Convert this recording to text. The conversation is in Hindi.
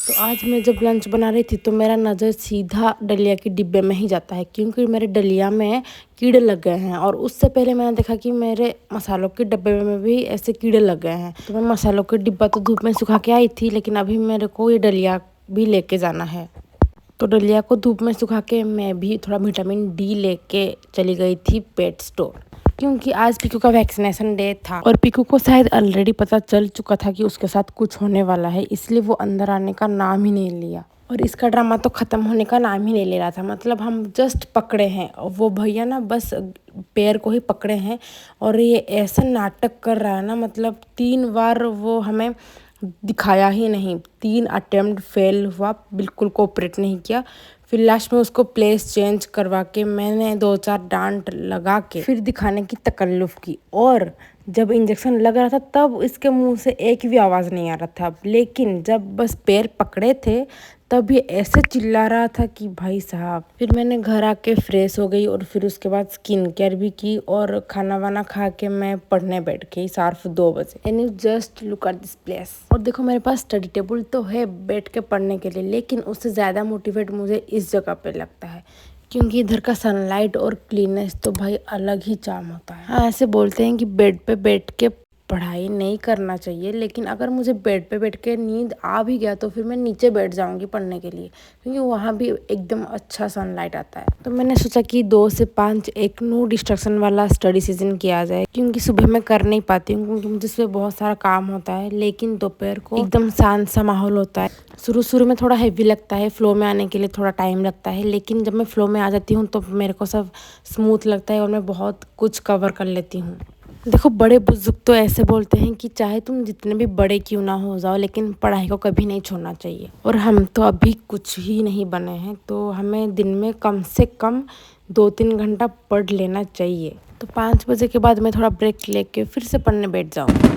तो आज मैं जब लंच बना रही थी तो मेरा नज़र सीधा दलिया के डिब्बे में ही जाता है, क्योंकि मेरे दलिया में कीड़े लग गए हैं। और उससे पहले मैंने देखा कि मेरे मसालों के डिब्बे में भी ऐसे कीड़े लग गए हैं। तो मैं मसालों के डिब्बा तो धूप में सुखा के आई थी, लेकिन अभी मेरे को ये दलिया भी लेके जाना है। तो दलिया को धूप में सुखा के मैं भी थोड़ा विटामिन डी लेके चली गई थी पेट स्टोर, क्योंकि आज पीकू का वैक्सीनेशन डे था और पीकू को शायद ऑलरेडी पता चल चुका था कि उसके साथ कुछ होने वाला है, इसलिए वो अंदर आने का नाम ही नहीं लिया। और इसका ड्रामा तो ख़त्म होने का नाम ही नहीं ले रहा था। मतलब हम जस्ट पकड़े हैं और वो भैया ना बस पैर को ही पकड़े हैं और ये ऐसा नाटक कर रहा है ना, मतलब 3 बार वो हमें दिखाया ही नहीं, 3 अटेम्प्ट फेल हुआ, बिल्कुल कोऑपरेट नहीं किया। फिर लास्ट में उसको प्लेस चेंज करवा के मैंने 2-4 डांट लगा के फिर दिखाने की तकल्लुफ़ की। और जब इंजेक्शन लग रहा था तब इसके मुंह से एक भी आवाज़ नहीं आ रहा था, लेकिन जब बस पैर पकड़े थे तब ये ऐसे चिल्ला रहा था कि भाई साहब। फिर मैंने घर आके फ्रेश हो गई और फिर उसके बाद स्किन केयर भी की और खाना वाना खा के मैं पढ़ने बैठ गई शार्प 2 बजे। And you just look at this place. और देखो मेरे पास स्टडी टेबल तो है बैठ के पढ़ने के लिए, लेकिन उससे ज़्यादा मोटिवेट मुझे इस जगह पे लगता है, क्योंकि इधर का सनलाइट और क्लीननेस तो भाई अलग ही चार्म होता है। हाँ, ऐसे बोलते हैं कि बेड पे बैठ के पढ़ाई नहीं करना चाहिए, लेकिन अगर मुझे बेड पे बैठ के नींद आ भी गया तो फिर मैं नीचे बैठ जाऊंगी पढ़ने के लिए, क्योंकि वहाँ भी एकदम अच्छा सनलाइट आता है। तो मैंने सोचा कि 2 से 5 एक नो डिस्ट्रक्शन वाला स्टडी सीजन किया जाए, क्योंकि सुबह मैं कर नहीं पाती हूँ क्योंकि मुझे सुबह बहुत सारा काम होता है, लेकिन दोपहर को एकदम शांत सा माहौल होता है। शुरू में थोड़ा हैवी लगता है, फ्लो में आने के लिए थोड़ा टाइम लगता है, लेकिन जब मैं फ्लो में आ जाती हूँ तो मेरे को सब स्मूथ लगता है और मैं बहुत कुछ कवर कर लेती हूँ। देखो बड़े बुजुर्ग तो ऐसे बोलते हैं कि चाहे तुम जितने भी बड़े क्यों ना हो जाओ, लेकिन पढ़ाई को कभी नहीं छोड़ना चाहिए। और हम तो अभी कुछ ही नहीं बने हैं, तो हमें दिन में कम से कम 2-3 घंटा पढ़ लेना चाहिए। तो 5 बजे के बाद मैं थोड़ा ब्रेक लेके फिर से पढ़ने बैठ जाऊँ।